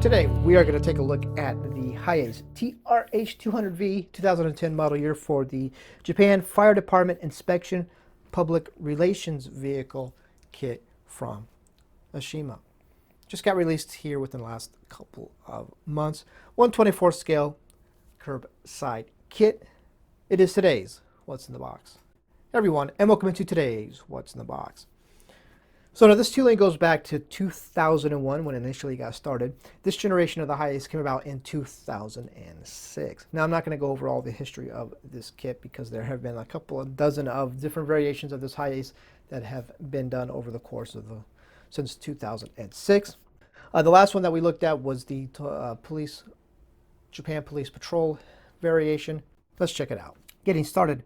Today we are going to take a look at the Hiace TRH200V 2010 model year for the Japan Fire Department Inspection Public Relations Vehicle kit from Ashima. Just got released here within the last couple of months. 1/24 scale curbside kit. It is today's What's in the Box. Everyone, and welcome into today's What's in the Box. So now this tooling goes back to 2001 when it initially got started. This generation of the Hiace came about in 2006. Now I'm not going to go over all the history of this kit because there have been a couple of dozen of different variations of this Hiace that have been done over the course of since 2006. The last one that we looked at was the Japan Police Patrol variation. Let's check it out. Getting started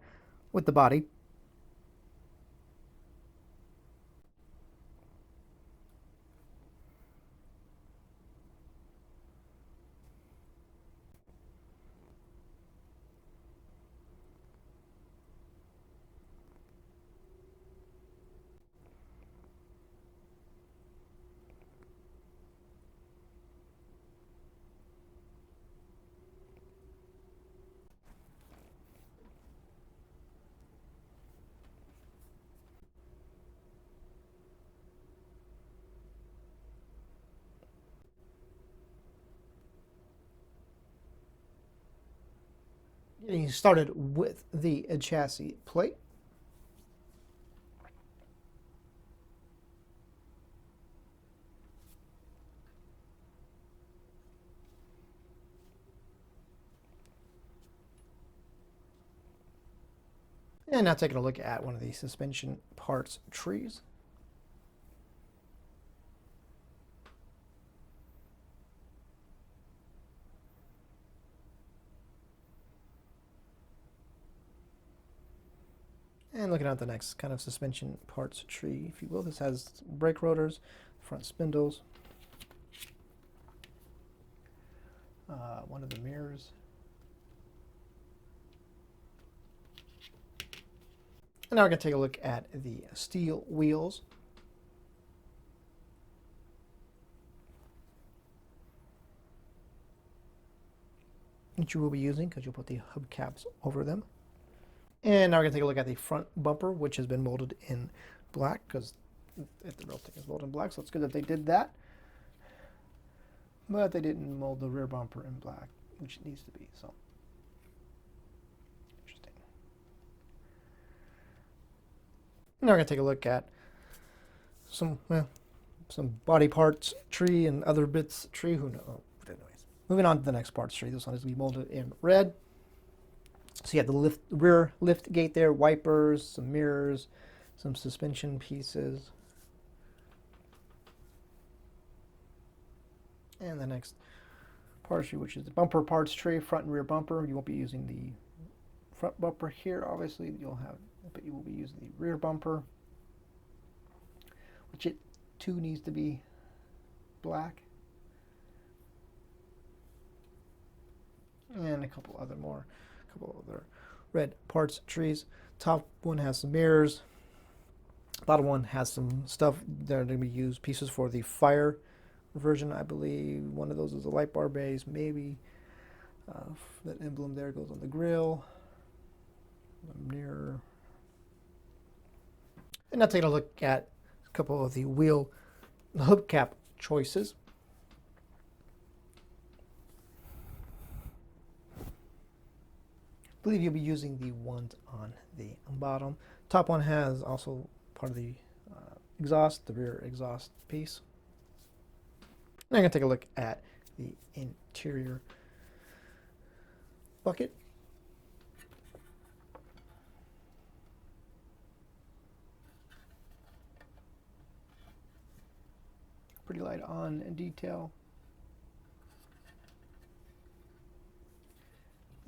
with the body. Getting started with the chassis plate. And now taking a look at one of the suspension parts trees. And looking at the next kind of suspension parts tree, if you will. This has brake rotors, front spindles, one of the mirrors, and now we're going to take a look at the steel wheels. Which you will be using because you'll put the hubcaps over them. And now we're going to take a look at the front bumper, which has been molded in black because the real thing is molded in black, so it's good that they did that. But they didn't mold the rear bumper in black, which it needs to be. So interesting. Now we're going to take a look at some body parts tree and other bits tree. Who knows? Oh, anyways, moving on to the next parts tree. This one is going to be molded in red. So you have the rear lift gate there, wipers, some mirrors, some suspension pieces. And the next parts tree, which is the bumper parts tree, front and rear bumper. You won't be using the front bumper here, obviously. But you will be using the rear bumper, which it too needs to be black. And a couple other red parts trees. Top one has some mirrors. Bottom one has some stuff that are going to be used, pieces for the fire version, I believe. One of those is a light bar base, maybe. That emblem there goes on the grill. The mirror. And now taking a look at a couple of the wheel hubcap choices. I believe you'll be using the ones on the bottom. Top one has also part of the exhaust, the rear exhaust piece. Now I'm going to take a look at the interior bucket. Pretty light on detail.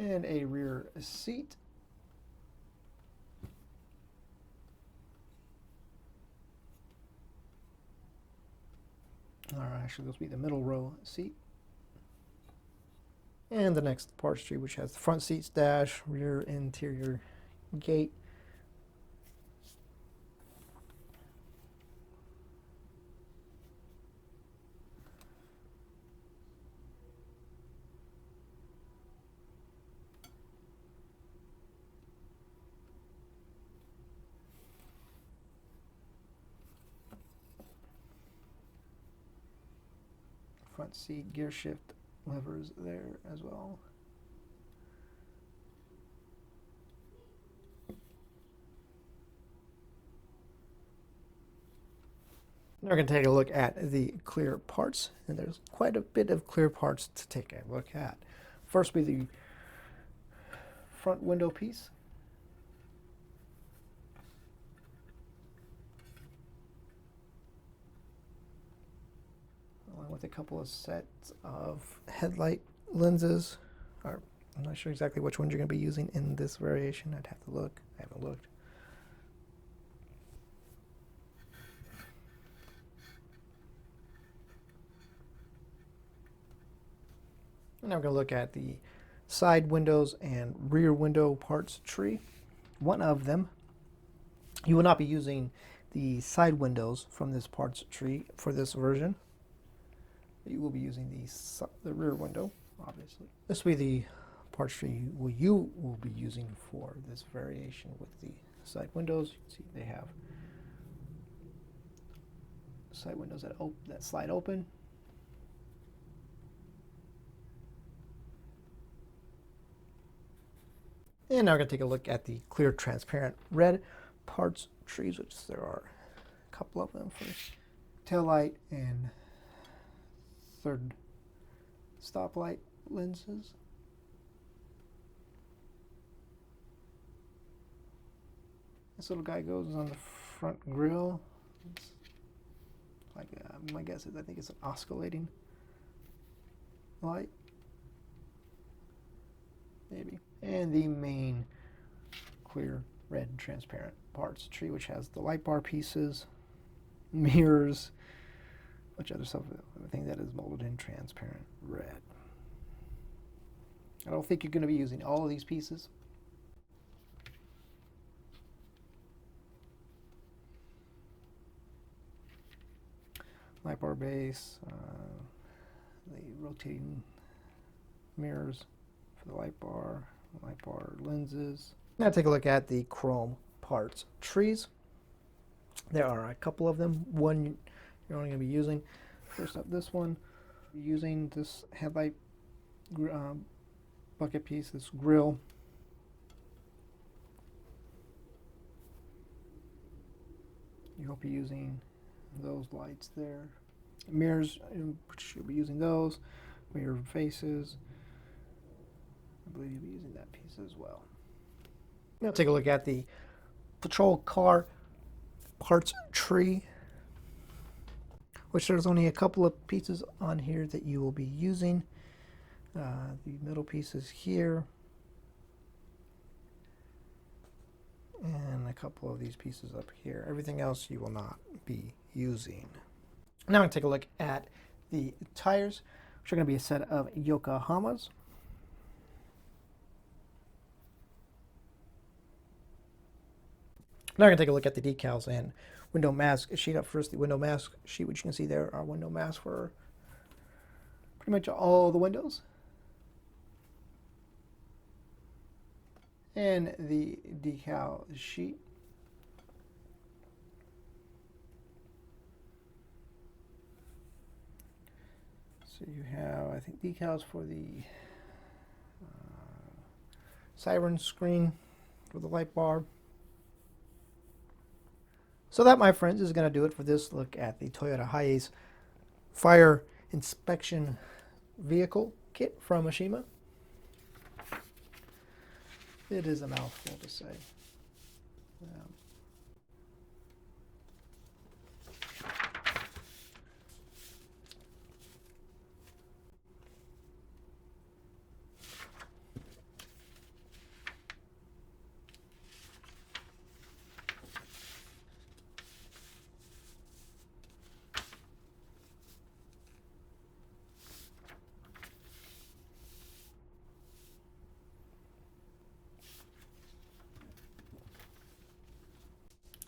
And a rear seat. All right, actually, this will be the middle row seat. And the next parts tree, which has the front seats, dash, rear interior gate, front seat gear shift levers there as well. Now we're going to take a look at the clear parts, and there's quite a bit of clear parts to take a look at. First will be the front window piece. Along with a couple of sets of headlight lenses. I'm not sure exactly which ones you're going to be using in this variation. I'd have to look. I haven't looked. And now we're going to look at the side windows and rear window parts tree. One of them, you will not be using the side windows from this parts tree for this version. You will be using the rear window, obviously. This will be the parts tree you will be using for this variation with the side windows. You can see they have side windows that slide open. And now we're going to take a look at the clear transparent red parts trees, which there are a couple of them for tail light and third stoplight lenses. This little guy goes on the front grille. It's like my guess is I think it's an oscillating light, maybe. And the main clear red transparent parts tree, which has the light bar pieces, mirrors, which other stuff, everything that is molded in transparent red. I don't think you're going to be using all of these pieces. Light bar base, the rotating mirrors for the light bar lenses. Now take a look at the chrome parts trees. There are a couple of them. One you're only going to be using. First up, this one, using this headlight bucket piece, this grill. You hope you're using those lights there. Mirrors, you'll be using those. Mirror faces. I believe you'll be using that piece as well. Now take a look at the patrol car parts tree, which there's only a couple of pieces on here that you will be using. The middle pieces here, and a couple of these pieces up here. Everything else you will not be using. Now I'm going to take a look at the tires, which are going to be a set of Yokohamas. Now we're going to take a look at the decals and window mask sheet. Up first, the window mask sheet, which you can see there are window masks for pretty much all the windows. And the decal sheet. So you have, I think, decals for the siren screen for the light bar. So that, my friends, is going to do it for this look at the Toyota Hiace Fire Inspection Vehicle Kit from Mishima. It is a mouthful to say.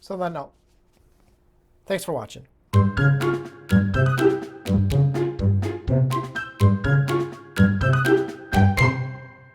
So on that note, thanks for watching.